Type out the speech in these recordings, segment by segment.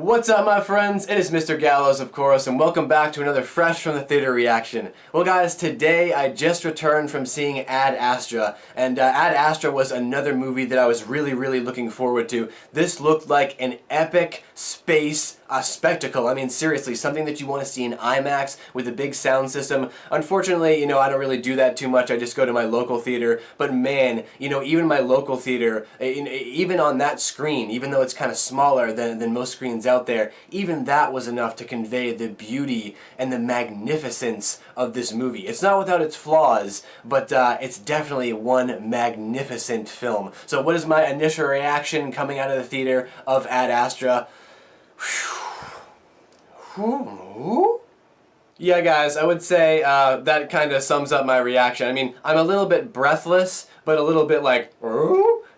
What's up, my friends? It is Mr. Gallows, of course, and welcome back to another Fresh from the Theater reaction. Well, guys, today I just returned from seeing Ad Astra, and Ad Astra was another movie that I was really looking forward to. This looked like an epic space spectacle. I mean, seriously, something that you want to see in IMAX with a big sound system. Unfortunately, I don't really do that too much. I just go to my local theater, but man, even my local theater, even on that screen, even though it's kind of smaller than most screens out there, even that was enough to convey the beauty and the magnificence of this movie. It's not without its flaws, but it's definitely one magnificent film. So what is my initial reaction coming out of the theater of Ad Astra? Yeah, guys, I would say that kind of sums up my reaction. I mean, I'm a little bit breathless, but a little bit like,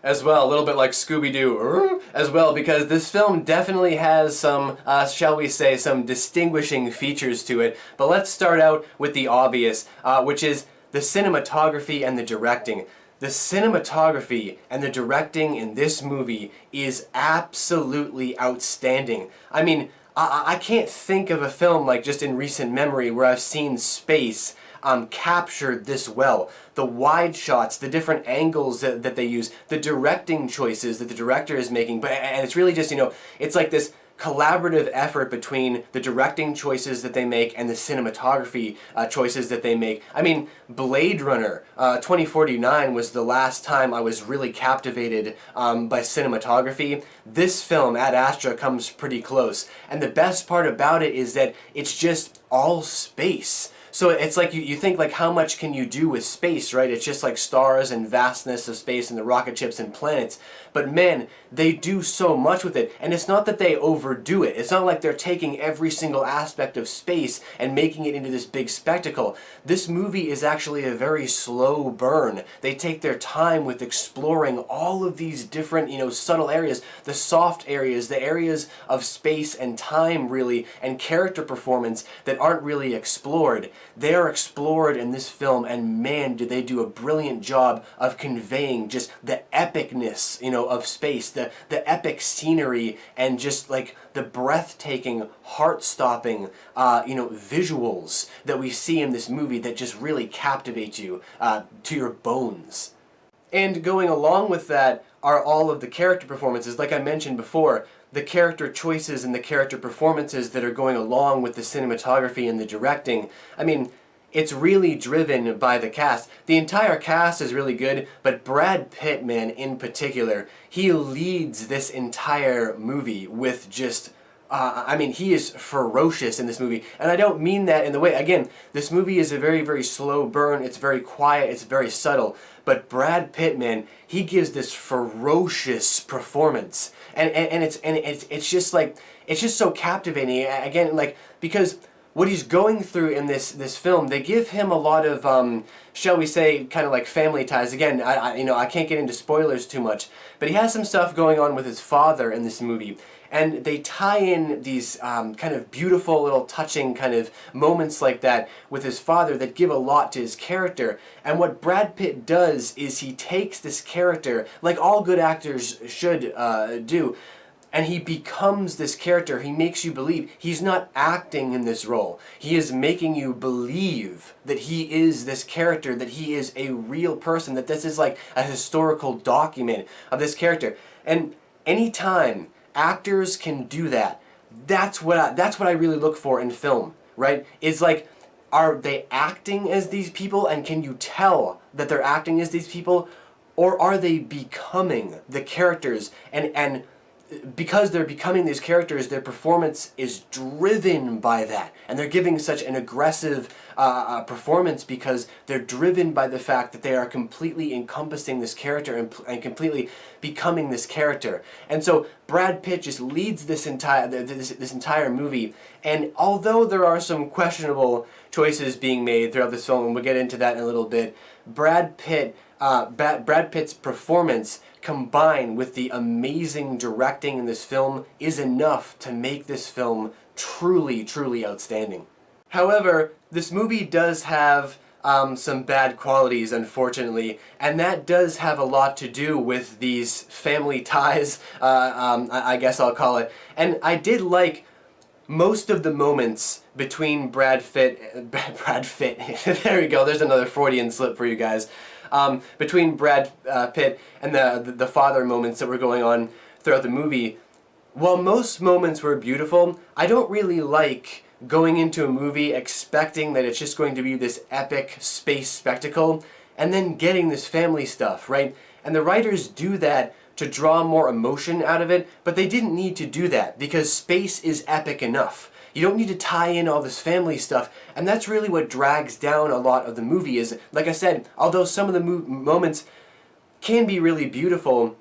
as well, a little bit like Scooby-Doo as well, because this film definitely has some, shall we say, some distinguishing features to it. But let's start out with the obvious, which is the cinematography and the directing. The cinematography and the directing in this movie is absolutely outstanding. I mean, I can't think of a film, like, just in recent memory where I've seen space captured this well. The wide shots, the different angles that they use, the directing choices that the director is making, and it's really just, it's like this collaborative effort between the directing choices that they make and the cinematography choices that they make. I mean, Blade Runner 2049 was the last time I was really captivated by cinematography. This film, Ad Astra, comes pretty close. And the best part about it is that it's just all space. So it's like you think, like, how much can you do with space, right? It's just like stars and vastness of space and the rocket ships and planets. But man, they do so much with it. And it's not that they overdo it. It's not like they're taking every single aspect of space and making it into this big spectacle. This movie is actually a very slow burn. They take their time with exploring all of these different, subtle areas, the soft areas, the areas of space and time, really, and character performance that aren't really explored. They are explored in this film, and man, did they do a brilliant job of conveying just the epicness, of space, the epic scenery, and just like the breathtaking, heart-stopping, visuals that we see in this movie that just really captivate you to your bones. And going along with that are all of the character performances, like I mentioned before, the character choices and the character performances that are going along with the cinematography and the directing. I mean, it's really driven by the cast. The entire cast is really good, but Brad Pitt, man, in particular, he leads this entire movie with just he is ferocious in this movie. And I don't mean that in the way, again, this movie is a very slow burn, it's very quiet, it's very subtle. But Brad Pitt, man, he gives this ferocious performance. And it's just like, it's just so captivating. Again, like, because what he's going through in this film, they give him a lot of, shall we say, kind of like family ties. Again, I can't get into spoilers too much, but he has some stuff going on with his father in this movie. And they tie in these kind of beautiful little touching kind of moments like that with his father that give a lot to his character. And what Brad Pitt does is he takes this character, like all good actors should do, and he becomes this character. He makes you believe. He's not acting in this role. He is making you believe that he is this character, that he is a real person, that this is like a historical document of this character. And anytime actors can do that, that's what I really look for in film, right? It's like, are they acting as these people, and can you tell that they're acting as these people, or are they becoming the characters, and because they're becoming these characters, their performance is driven by that. And they're giving such an aggressive performance because they're driven by the fact that they are completely encompassing this character and completely becoming this character. And so Brad Pitt just leads this entire movie. And although there are some questionable choices being made throughout this film, and we'll get into that in a little bit, Brad Pitt's performance combined with the amazing directing in this film is enough to make this film truly outstanding. However, this movie does have some bad qualities, unfortunately, and that does have a lot to do with these family ties, I guess I'll call it. And I did like most of the moments between Brad Pitt, there we go, there's another Freudian slip for you guys, between Brad Pitt and the father moments that were going on throughout the movie. While most moments were beautiful, I don't really like going into a movie expecting that it's just going to be this epic space spectacle and then getting this family stuff, right? And the writers do that to draw more emotion out of it, but they didn't need to do that because space is epic enough. You don't need to tie in all this family stuff, and that's really what drags down a lot of the movie. Is, like I said, although some of the moments can be really beautiful,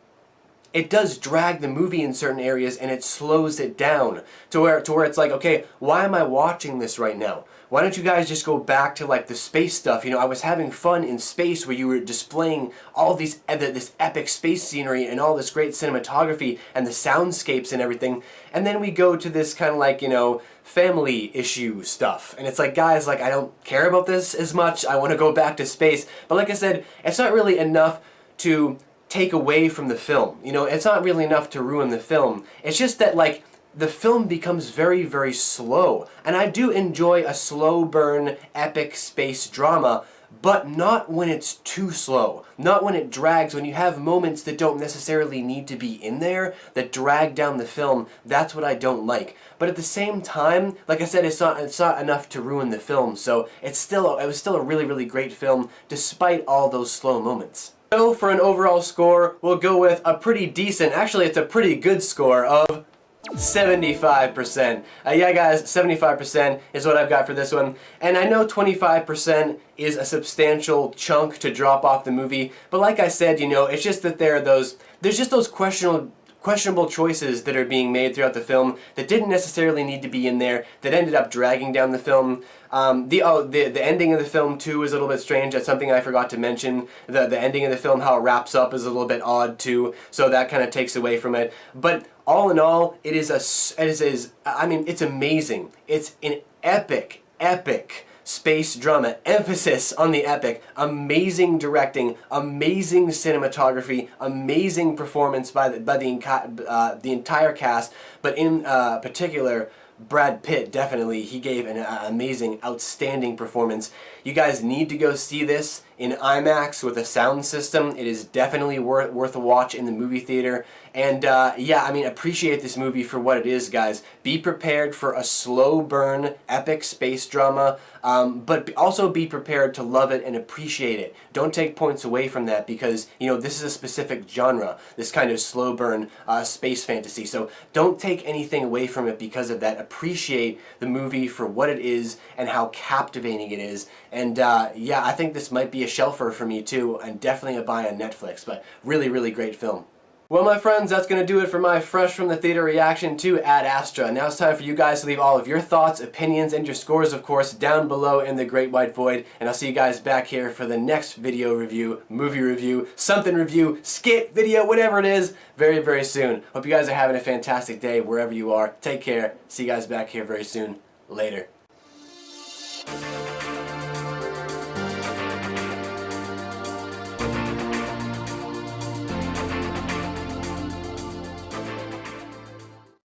it does drag the movie in certain areas and it slows it down to where it's like, okay, why am I watching this right now? Why don't you guys just go back to like the space stuff? You know, I was having fun in space where you were displaying all these this epic space scenery and all this great cinematography and the soundscapes and everything. And then we go to this kind of like, you know, family issue stuff. And it's like, guys, like, I don't care about this as much. I want to go back to space. But like I said, it's not really enough to take away from the film. You know, it's not really enough to ruin the film. It's just that, like, the film becomes very, very slow. And I do enjoy a slow burn, epic space drama, but not when it's too slow. Not when it drags, when you have moments that don't necessarily need to be in there, that drag down the film. That's what I don't like. But at the same time, like I said, it's not enough to ruin the film, so it was still a really, really great film, despite all those slow moments. So for an overall score, we'll go with a pretty decent, actually it's a pretty good score of 75%. Yeah guys, 75% is what I've got for this one. And I know 25% is a substantial chunk to drop off the movie, but like I said, you know, it's just that there's just those questionable choices that are being made throughout the film that didn't necessarily need to be in there, that ended up dragging down the film. The ending of the film too is a little bit strange. That's something I forgot to mention. The ending of the film, how it wraps up, is a little bit odd too, so that kind of takes away from it. But all in all, I mean, it's amazing. It's an epic space drama, emphasis on the epic, amazing directing, amazing cinematography, amazing performance by the entire cast, but in particular, Brad Pitt, definitely, he gave an amazing, outstanding performance. You guys need to go see this in IMAX with a sound system. It is definitely worth a watch in the movie theater. And yeah, I mean, appreciate this movie for what it is, guys. Be prepared for a slow burn, epic space drama, but also be prepared to love it and appreciate it. Don't take points away from that because, you know, this is a specific genre, this kind of slow burn space fantasy. So don't take anything away from it because of that. Appreciate the movie for what it is and how captivating it is. And yeah, I think this might be a shelfer for me too, and definitely a buy on Netflix, but really, really great film. Well, my friends, that's going to do it for my fresh from the theater reaction to Ad Astra. Now it's time for you guys to leave all of your thoughts, opinions, and your scores, of course, down below in the great white void. And I'll see you guys back here for the next video review, movie review, something review, skit video, whatever it is, very, very soon. Hope you guys are having a fantastic day wherever you are. Take care. See you guys back here very soon. Later.